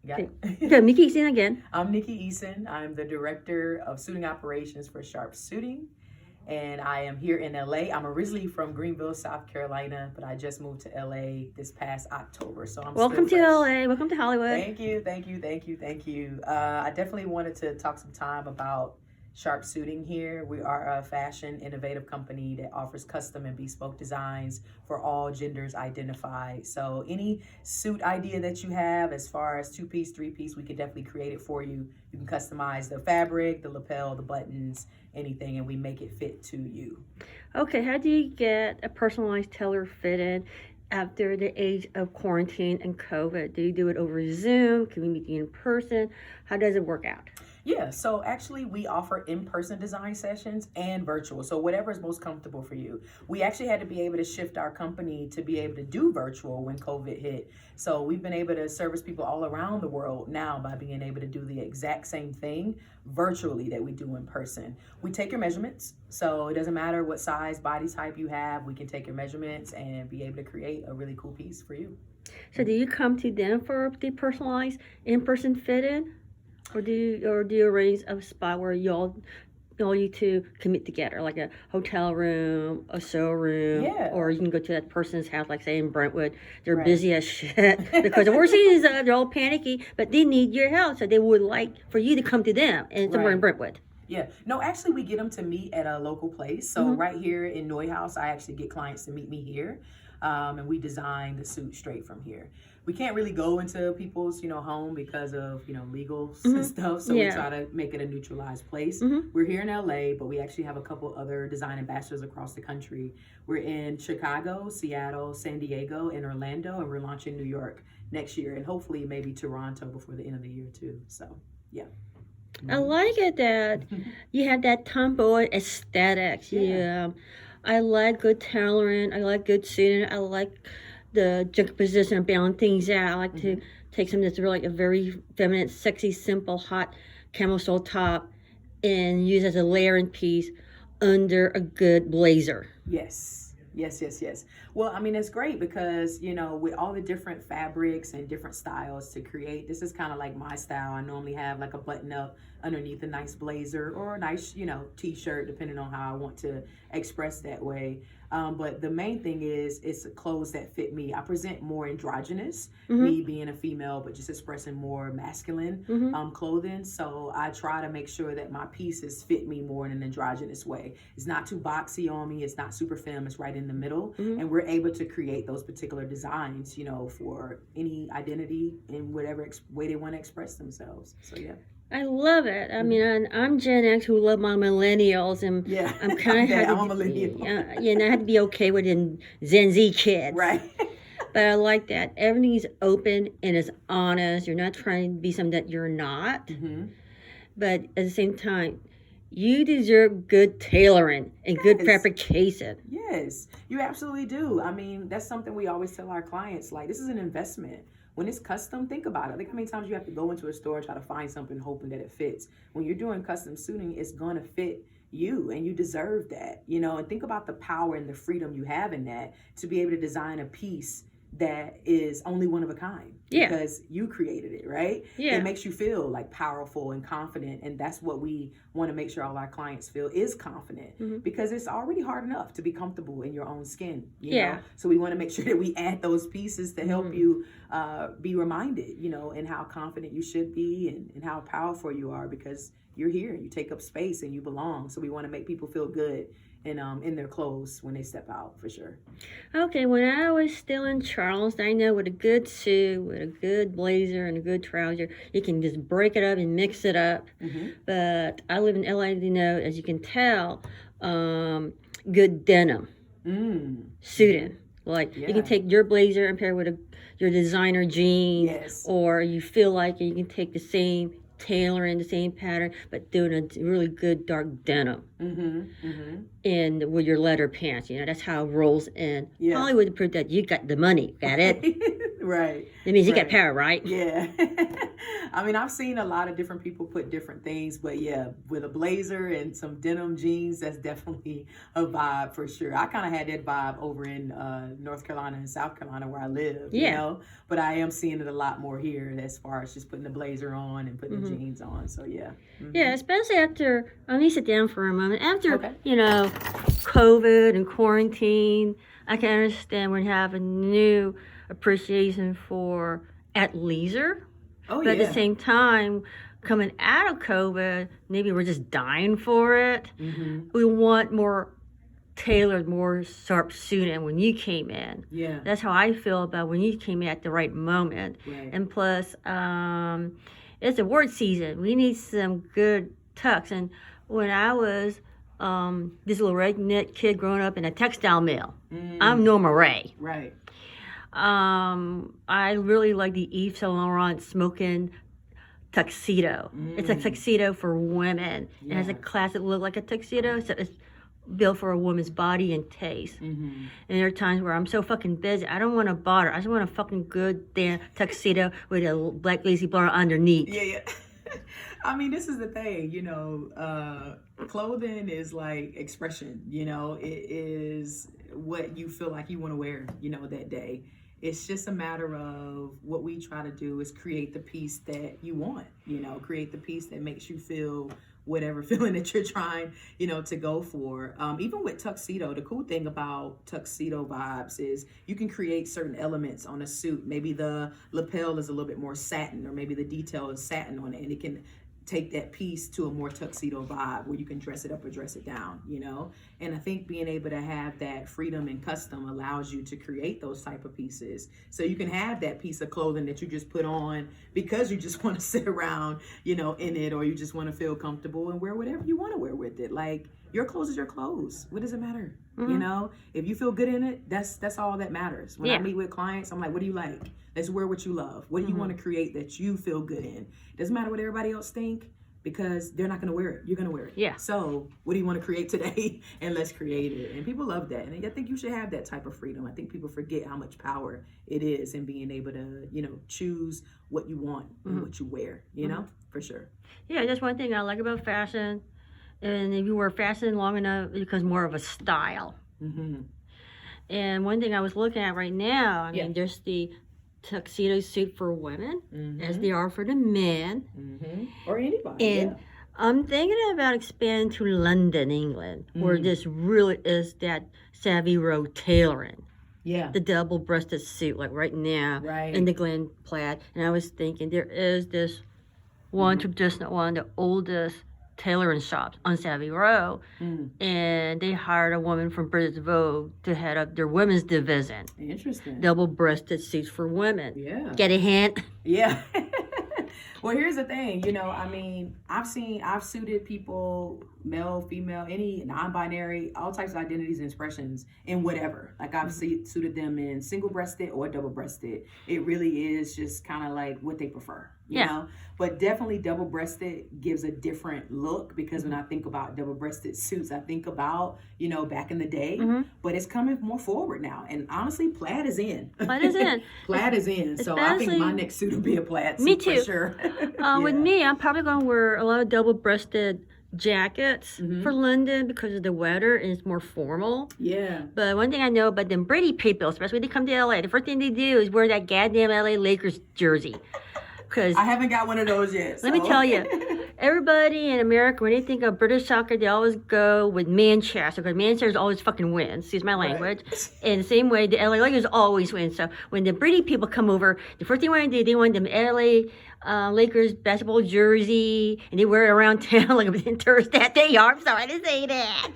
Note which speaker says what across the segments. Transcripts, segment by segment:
Speaker 1: Got it.
Speaker 2: So, Mickey Eason again.
Speaker 1: I'm Nikki Eason. I'm the Director of Suiting Operations for Sharp Suiting, and I am here in LA. I'm originally from Greenville, South Carolina, but I just moved to LA this past October, so I'm
Speaker 2: Welcome to
Speaker 1: still fresh.
Speaker 2: LA. Welcome to Hollywood.
Speaker 1: Thank you, thank you, thank you, thank you. I definitely wanted to talk some time about Sharp Suiting here. We are a fashion innovative company that offers custom and bespoke designs for all genders identified. So any suit idea that you have as far as 2-piece, 3-piece, we can definitely create it for you. You can customize the fabric, the lapel, the buttons, anything, and we make it fit to you.
Speaker 2: Okay, how do you get a personalized tailor fitted after the age of quarantine and COVID? Do you do it over Zoom? Can we meet you in person? How does it work out?
Speaker 1: Yeah, so actually we offer in-person design sessions and virtual. So whatever is most comfortable for you. We actually had to be able to shift our company to be able to do virtual when COVID hit. So we've been able to service people all around the world now by being able to do the exact same thing virtually that we do in person. We take your measurements. So it doesn't matter what size, body type you have. We can take your measurements and be able to create a really cool piece for you.
Speaker 2: So do you come to them for the personalized in-person fitted? Or do you arrange a spot where y'all you two commit together, like a hotel room, a showroom,
Speaker 1: Yeah.
Speaker 2: or you can go to that person's house, like say in Brentwood. They're
Speaker 1: Right.
Speaker 2: busy as shit because the worst thing is they're all panicky, but they need your help, so they would like for you to come to them and somewhere in
Speaker 1: Right.
Speaker 2: Brentwood.
Speaker 1: Yeah, no, actually, we get them to meet at a local place. So right here in Neuhaus, I actually get clients to meet me here, and we design the suit straight from here. We can't really go into people's, home because of, legals and stuff. So we
Speaker 2: Yeah.
Speaker 1: try to make it a neutralized place.
Speaker 2: Mhm.
Speaker 1: We're here in LA, but we actually have a couple other design ambassadors across the country. We're in Chicago, Seattle, San Diego, and Orlando, and we're launching New York next year, and hopefully maybe Toronto before the end of the year too. So, yeah.
Speaker 2: I like it that you have that tomboy aesthetics.
Speaker 1: Yeah.
Speaker 2: I like good tailoring. I like good suiting. I like the juxtaposition of balancing things out. I like to take something that's really like a very feminine, sexy, simple, hot camel stole top and use as a layering piece under a good blazer.
Speaker 1: Yes. Yes, yes, yes. Well, I mean, it's great because, with all the different fabrics and different styles to create, this is kind of like my style. I normally have like a button up underneath a nice blazer or a nice, t-shirt, depending on how I want to express that way. But the main thing is it's clothes that fit me. I present more androgynous, me being a female, but just expressing more masculine clothing. So I try to make sure that my pieces fit me more in an androgynous way. It's not too boxy on me. It's not super femme. It's right in the middle. And we're able to create those particular designs, for any identity in whatever way they want to express themselves. So, yeah.
Speaker 2: I love it. I mean, I'm Gen X who love my millennials, and
Speaker 1: Yeah.
Speaker 2: I'm kind of
Speaker 1: I'm a millennial.
Speaker 2: I had to be okay with Gen Z kids.
Speaker 1: Right.
Speaker 2: But I like that everything's open and is honest. You're not trying to be something that you're not. But at the same time, you deserve good tailoring and good
Speaker 1: Yes.
Speaker 2: fabrication.
Speaker 1: Yes, you absolutely do. I mean, that's something we always tell our clients, like, this is an investment. When it's custom, think about it. Think how many times you have to go into a store and try to find something hoping that it fits. When you're doing custom suiting, it's going to fit you and you deserve that, and think about the power and the freedom you have in that to be able to design a piece that is only one of a kind.
Speaker 2: Yeah.
Speaker 1: Because you created it, right?
Speaker 2: Yeah.
Speaker 1: It makes you feel like powerful and confident, and that's what we want to make sure all our clients feel is confident, because it's already hard enough to be comfortable in your own skin, you know? So we want to make sure that we add those pieces to help you be reminded, and how confident you should be and how powerful you are, because you're here, you take up space and you belong. So we want to make people feel good in their clothes when they step out, for sure.
Speaker 2: Okay, when I was still in Charleston, I know with a good suit, with a good blazer and a good trouser, you can just break it up and mix it up. But I live in LA, as you can tell, good denim suiting. Like you can take your blazer and pair it with your designer jeans,
Speaker 1: Yes.
Speaker 2: or you feel like you can take the same tailoring the same pattern, but doing a really good dark denim. And with your leather pants, that's how it rolls in.
Speaker 1: Yeah.
Speaker 2: Hollywood proved that you got the money, got it?
Speaker 1: Right.
Speaker 2: That means you got power, right?
Speaker 1: Yeah. I mean, I've seen a lot of different people put different things, but yeah, with a blazer and some denim jeans, that's definitely a vibe for sure. I kind of had that vibe over in North Carolina and South Carolina where I live, you know, but I am seeing it a lot more here as far as just putting the blazer on and putting the jeans on. So yeah.
Speaker 2: Yeah, especially after, let me sit down for a moment. After, COVID and quarantine, I can understand when you have a new appreciation for athleisure.
Speaker 1: Oh,
Speaker 2: but at the same time, coming out of COVID, maybe we're just dying for it. We want more tailored, more sharp suit. And when you came in, that's how I feel about when you came in at the right moment.
Speaker 1: Right.
Speaker 2: And plus, it's award season. We need some good tucks. And when I was this little redneck kid growing up in a textile mill, I'm Norma Ray.
Speaker 1: Right.
Speaker 2: I really like the Yves Saint Laurent smoking tuxedo. It's a tuxedo for women. It has a classic look like a tuxedo, so it's built for a woman's body and taste. And there are times where I'm so fucking busy, I don't want to bother. I just want a fucking good damn tuxedo with a black lacy blonde underneath.
Speaker 1: Yeah. I mean, this is the thing, clothing is like expression, it is what you feel like you want to wear, that day. It's just a matter of what we try to do is create the piece that you want, create the piece that makes you feel whatever feeling that you're trying, to go for. Even with tuxedo, the cool thing about tuxedo vibes is you can create certain elements on a suit. Maybe the lapel is a little bit more satin, or maybe the detail is satin on it, and it can take that piece to a more tuxedo vibe where you can dress it up or dress it down, And I think being able to have that freedom and custom allows you to create those type of pieces. So you can have that piece of clothing that you just put on because you just want to sit around, in it, or you just want to feel comfortable and wear whatever you want to wear with it. Like, your clothes is your clothes. What does it matter? If you feel good in it, that's all that matters. When I meet with clients, I'm like, what do you like? Let's wear what you love. What do you want to create that you feel good in? Doesn't matter what everybody else think, because they're not going to wear it. You're going to wear it.
Speaker 2: Yeah.
Speaker 1: So what do you want to create today? And let's create it. And people love that. And I think you should have that type of freedom. I think people forget how much power it is in being able to, choose what you want and what you wear, for sure.
Speaker 2: Yeah, that's one thing I like about fashion. And if you wear fashion long enough, it becomes more of a style. And one thing I was looking at right now, I mean, there's the tuxedo suit for women, as they are for the men.
Speaker 1: Or anybody.
Speaker 2: And I'm thinking about expanding to London, England, where this really is that Savvy Row tailoring.
Speaker 1: Yeah.
Speaker 2: The double-breasted suit, like right now, in the Glen plaid. And I was thinking, there is this one traditional one, the oldest tailoring shops on Savvy Row, and they hired a woman from British Vogue to head up their women's division.
Speaker 1: Interesting.
Speaker 2: Double-breasted suits for women.
Speaker 1: Yeah.
Speaker 2: Get a hint?
Speaker 1: Yeah. Well, here's the thing, I've suited people, male, female, any non-binary, all types of identities and expressions in whatever. Like, I've suited them in single-breasted or double-breasted. It really is just kind of like what they prefer, you know? But definitely double-breasted gives a different look, because when I think about double-breasted suits, I think about, back in the day, but it's coming more forward now. And honestly, plaid is in.
Speaker 2: Plaid is in.
Speaker 1: Plaid is in. So I think my next suit will be a plaid suit.
Speaker 2: Me too.
Speaker 1: For sure.
Speaker 2: With me, I'm probably going to wear a lot of double-breasted jackets for London because of the weather, and it's more formal.
Speaker 1: Yeah.
Speaker 2: But one thing I know about them British people, especially when they come to LA, the first thing they do is wear that goddamn LA Lakers jersey. Cause
Speaker 1: I haven't got one of those yet.
Speaker 2: Let me tell you, everybody in America, when they think of British soccer, they always go with Manchester, because Manchester always fucking wins. Excuse my language. And the same way, the LA Lakers always win. So when the British people come over, the first thing they want to do, they want them LA Lakers basketball jersey, and they wear it around town like a tourist that they are. I'm sorry to say that.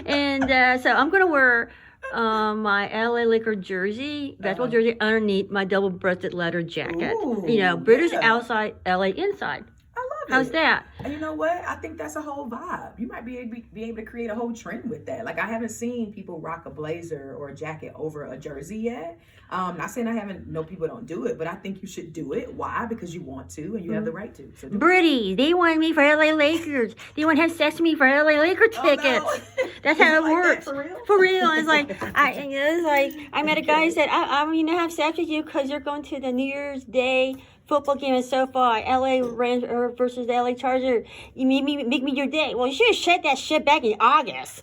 Speaker 2: And so I'm going to wear my LA Laker jersey, basketball jersey, underneath my double-breasted leather jacket.
Speaker 1: Ooh,
Speaker 2: British outside, LA inside.
Speaker 1: I
Speaker 2: How's that?
Speaker 1: And you know what? I think that's a whole vibe. You might be able to create a whole trend with that. Like, I haven't seen people rock a blazer or a jacket over a jersey yet. Not saying I haven't, no, people don't do it, but I think you should do it. Why? Because you want to and you have the right to. So
Speaker 2: Brittany, they want me for LA Lakers. They want to have sex with me for LA Laker tickets.
Speaker 1: Oh, no.
Speaker 2: That's how it
Speaker 1: Like
Speaker 2: works.
Speaker 1: that, for real?
Speaker 2: For real. It's like I met a guy who said, I'm gonna have sex with you because you're going to the New Year's Day football game in SoFi, LA Rams versus the LA Charger. You make me your day. Well, you should have said that shit back in August.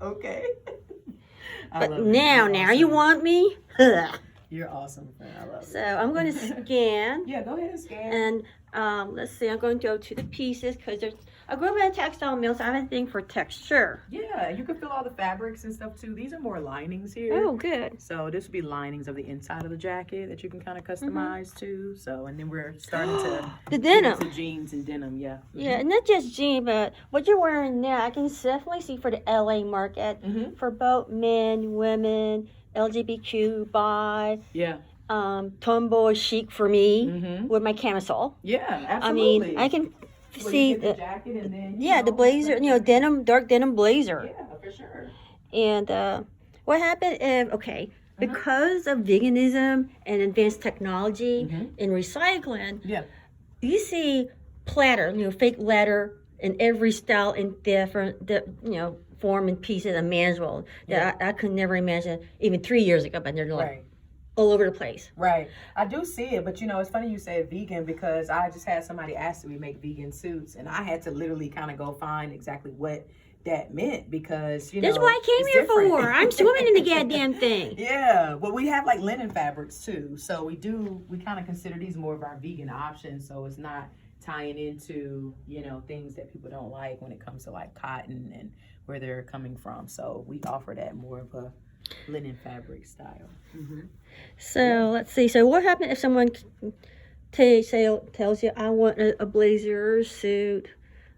Speaker 1: Okay.
Speaker 2: But now you want me?
Speaker 1: You're awesome, friend. I love it.
Speaker 2: So I'm going to scan.
Speaker 1: Yeah, go ahead and scan.
Speaker 2: And let's see, I'm going to go to the pieces because I grew up in a textile mill, so I have a thing for texture.
Speaker 1: Yeah, you can feel all the fabrics and stuff too. These are more linings here.
Speaker 2: Oh, good.
Speaker 1: So this would be linings of the inside of the jacket that you can kind of customize too. So, and then we're starting to
Speaker 2: The
Speaker 1: get
Speaker 2: denim.
Speaker 1: into jeans and denim. Yeah.
Speaker 2: Yeah, and not just jean, but what you're wearing now, I can definitely see for the LA market,
Speaker 1: Mm-hmm.
Speaker 2: for both men, women, LGBTQ, bi,
Speaker 1: Yeah.
Speaker 2: tomboy chic for me
Speaker 1: Mm-hmm.
Speaker 2: with my camisole.
Speaker 1: Yeah,
Speaker 2: I
Speaker 1: absolutely.
Speaker 2: mean, I can
Speaker 1: Well,
Speaker 2: see
Speaker 1: you get the
Speaker 2: the,
Speaker 1: jacket and then
Speaker 2: the blazer, denim, dark denim blazer.
Speaker 1: Yeah, for sure.
Speaker 2: And what happened if, because of veganism and advanced technology
Speaker 1: Mhm.
Speaker 2: and recycling,
Speaker 1: Yeah.
Speaker 2: you see platter, fake leather in every style and different, form and pieces of man's world that I could never imagine even 3 years ago, but they're like
Speaker 1: Right.
Speaker 2: all over the place.
Speaker 1: Right. I do see it, but it's funny you say vegan because I just had somebody ask me to make vegan suits and I had to literally kind of go find exactly what that meant because,
Speaker 2: That's what I came
Speaker 1: it's
Speaker 2: here
Speaker 1: different.
Speaker 2: for. I'm swimming in the goddamn thing.
Speaker 1: Yeah, but we have like linen fabrics too. So we kind of consider these more of our vegan options. So it's not tying into, things that people don't like when it comes to like cotton and where they're coming from. So we offer that more of a linen fabric style. Mm-hmm.
Speaker 2: So let's see. So what happened if someone tells you, I want a blazer suit,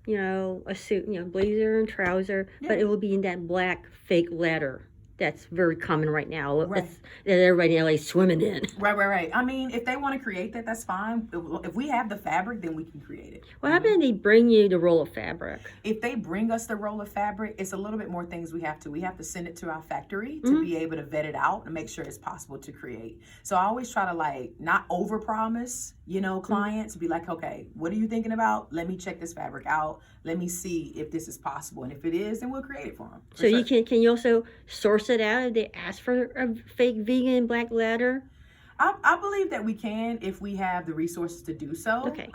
Speaker 2: a suit, blazer and trouser, but it will be in that black fake leather. That's very common right now.
Speaker 1: Right.
Speaker 2: That everybody in LA is swimming in.
Speaker 1: Right. I mean, if they want to create that, that's fine. If we have the fabric, then we can create it.
Speaker 2: What happened if they bring you the roll of fabric?
Speaker 1: If they bring us the roll of fabric, it's a little bit more things we have to send it to our factory to be able to vet it out and make sure it's possible to create. So I always try to like not over promise, clients, be like, okay, what are you thinking about? Let me check this fabric out. Let me see if this is possible. And if it is, then we'll create it for them.
Speaker 2: So you can you also source it out if they ask for a fake vegan black leather?
Speaker 1: I believe that we can if we have the resources to do so.
Speaker 2: Okay.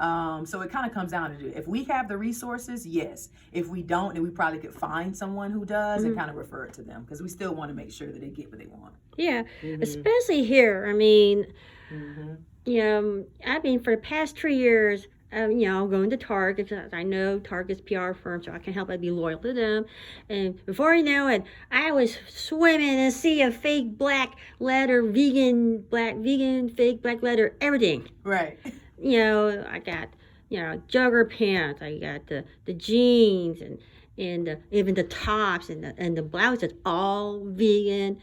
Speaker 1: So it kind of comes down to if we have the resources, yes. If we don't, then we probably could find someone who does and kind of refer it to them because we still want to make sure that they get what they want.
Speaker 2: Yeah, especially here. I mean,
Speaker 1: Mm-hmm.
Speaker 2: I mean, for the past 3 years, I'm going to Target because I know Target's PR firm, so I can help. I'd be loyal to them. And before you know it, I was swimming in a sea of fake black leather, vegan, fake black leather, everything.
Speaker 1: Right.
Speaker 2: I got, jogger pants. I got the jeans and even the tops and the blouses, all vegan,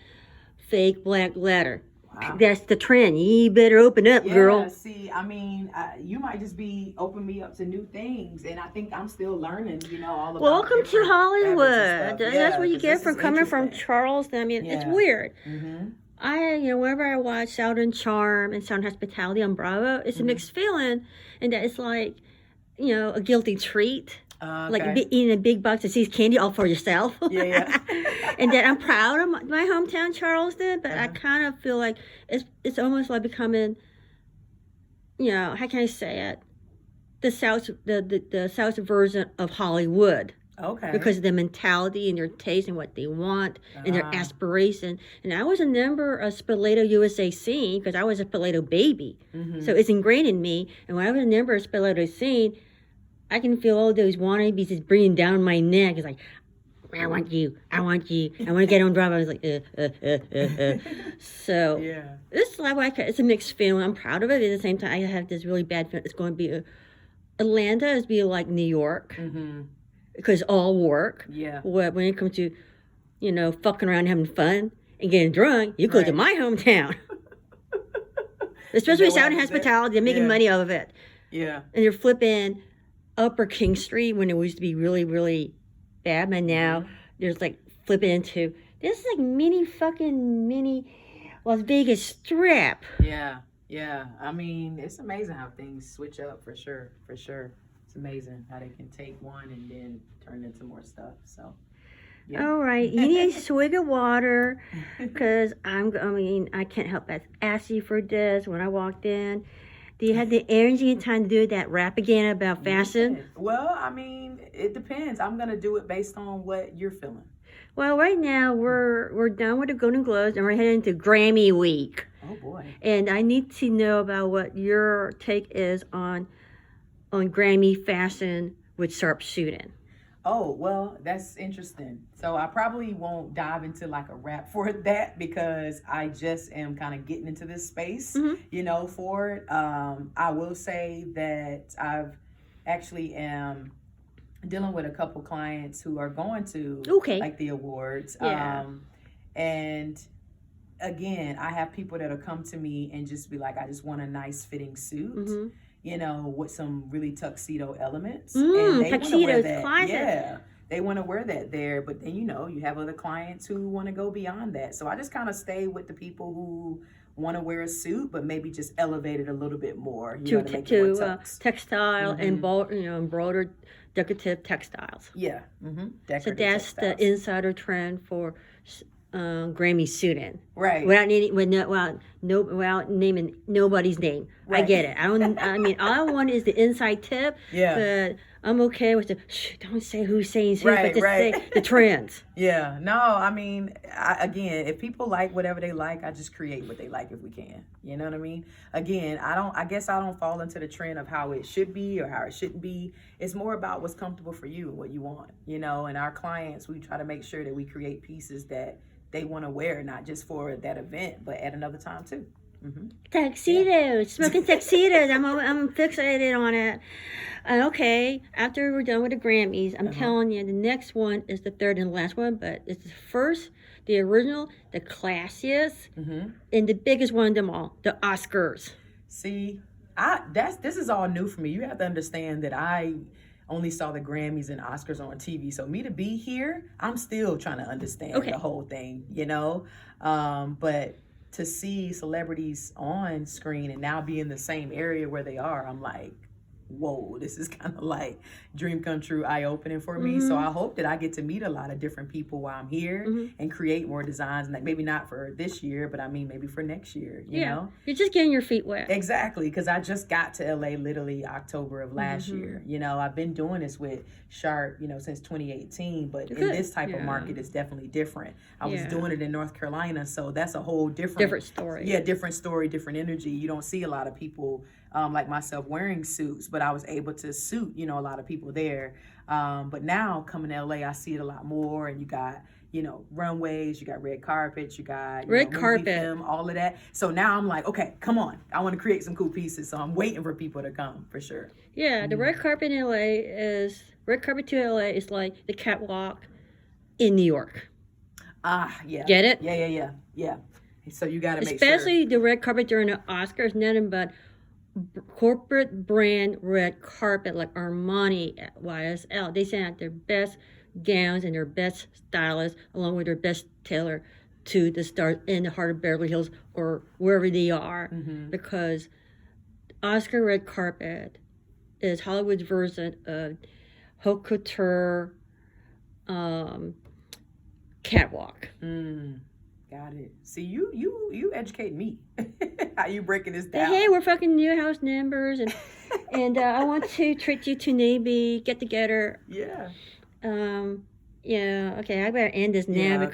Speaker 2: fake black leather.
Speaker 1: Wow.
Speaker 2: That's the trend. You better open up, girl.
Speaker 1: Yeah, see, I mean, you might just be open me up to new things, and I think I'm still learning, all about
Speaker 2: Welcome to
Speaker 1: different
Speaker 2: Hollywood.
Speaker 1: fabrics and stuff.
Speaker 2: That's what you
Speaker 1: 'cause
Speaker 2: get
Speaker 1: this
Speaker 2: from
Speaker 1: is
Speaker 2: coming from
Speaker 1: interesting.
Speaker 2: Charleston. I mean, it's
Speaker 1: Yeah.
Speaker 2: weird.
Speaker 1: Mm-hmm.
Speaker 2: Whenever I watch Southern Charm and Southern Hospitality on Bravo, it's a mixed feeling, and that it's like, a guilty treat. Like eating a big box of See's candy all for yourself.
Speaker 1: Yeah.
Speaker 2: And that I'm proud of my hometown, Charleston, but I kind of feel like it's almost like becoming, how can I say it? The South version of Hollywood.
Speaker 1: Okay.
Speaker 2: Because of their mentality and their taste and what they want and their aspiration. And I was a member of Spoleto USA Scene because I was a Spoleto baby. So it's ingrained in me. And when I was a member of Spoleto Scene, I can feel all those wannabes just breathing down my neck. It's like, I want you. I want to get on Bravo. I was like, So,
Speaker 1: yeah.
Speaker 2: this is like, it's a mixed feeling. I'm proud of it. At the same time, I have this really bad feeling. It's going to be, Atlanta is be like New York. Because all work.
Speaker 1: Yeah.
Speaker 2: When it comes to, fucking around and having fun and getting drunk, you go to my hometown. Especially with Southern Hospitality, they're making money out of it.
Speaker 1: Yeah.
Speaker 2: And they're flipping Upper King Street when it used to be really, really bad, but now there's like flipping into this is like mini Las Vegas Strip.
Speaker 1: Yeah, yeah. I mean, it's amazing how things switch up for sure, for sure. It's amazing how they can take one and then turn into more stuff. So, yeah.
Speaker 2: All right, you need a swig of water because I mean, I can't help but ask you for this when I walked in. Do you have the energy and time to do that rap again about fashion?
Speaker 1: Yeah. Well, I mean, it depends. I'm gonna do it based on what you're feeling.
Speaker 2: Well, right now we're done with the Golden Globes and we're heading to Grammy Week.
Speaker 1: Oh boy.
Speaker 2: And I need to know about what your take is on Grammy fashion with sharpshooting.
Speaker 1: Oh, well, that's interesting. So I probably won't dive into like a rap for that because I just am kind of getting into this space, for it. I will say that I've actually am dealing with a couple clients who are going to like the awards.
Speaker 2: Yeah.
Speaker 1: And again, I have people that'll come to me and just be like, I just want a nice fitting suit. With some really tuxedo elements. And they
Speaker 2: tuxedos, classic.
Speaker 1: Yeah, they want to wear that there. But then, you have other clients who want to go beyond that. So I just kind of stay with the people who want to wear a suit, but maybe just elevate it a little bit more. To make it more tux.
Speaker 2: Textile and embroidered decorative textiles.
Speaker 1: Yeah.
Speaker 2: So that's the insider trend for Grammy suiting,
Speaker 1: right?
Speaker 2: Without naming nobody's name. Right. I get it. I mean, all I want is the inside tip.
Speaker 1: Yeah.
Speaker 2: But I'm okay with don't say who's saying who, but just say the trends.
Speaker 1: Yeah. No, I mean, again, if people like whatever they like, I just create what they like if we can. You know what I mean? Again, I guess I don't fall into the trend of how it should be or how it shouldn't be. It's more about what's comfortable for you and what you want. And our clients, we try to make sure that we create pieces that they want to wear, not just for that event, but at another time too.
Speaker 2: Tuxedos, smoking tuxedos. I'm fixated on it. Okay, after we're done with the Grammys, I'm telling you, the next one is the third and last one, but it's the first, the original, the classiest, and the biggest one of them all, the Oscars.
Speaker 1: See, this is all new for me. You have to understand that I only saw the Grammys and Oscars on TV. So me to be here, I'm still trying to understand the whole thing, but to see celebrities on screen and now be in the same area where they are, I'm like, whoa, this is kind of like dream come true, eye-opening for me. So I hope that I get to meet a lot of different people while I'm here and create more designs, and like maybe not for this year, but I mean maybe for next year, you know?
Speaker 2: You're just getting your feet wet.
Speaker 1: Exactly, because I just got to LA literally October of last year. I've been doing this with Sharp, since 2018, but in this type of market, it's definitely different. I was doing it in North Carolina, so that's a whole different
Speaker 2: story.
Speaker 1: Yeah, different story, different energy. You don't see a lot of people like myself wearing suits, but I was able to suit, a lot of people there. But now coming to LA, I see it a lot more, and you got, runways, you got red carpets, you got
Speaker 2: red carpet,
Speaker 1: film, all of that. So now I'm like, okay, come on, I want to create some cool pieces. So I'm waiting for people to come for sure.
Speaker 2: Yeah, the red carpet in LA red carpet to LA is like the catwalk in New York.
Speaker 1: Yeah.
Speaker 2: Get it?
Speaker 1: Yeah. So you got to make
Speaker 2: especially the red carpet during the Oscars, nothing but corporate brand red carpet like Armani, YSL. They send out their best gowns and their best stylists along with their best tailor to the stars in the heart of Beverly Hills or wherever they are, because Oscar red carpet is Hollywood's version of haute couture catwalk.
Speaker 1: Got it. See, you educate me. How you breaking this down?
Speaker 2: Hey, we're fucking new house members, and I want to treat you to maybe get together.
Speaker 1: Yeah.
Speaker 2: Yeah. Okay, I better end this now because.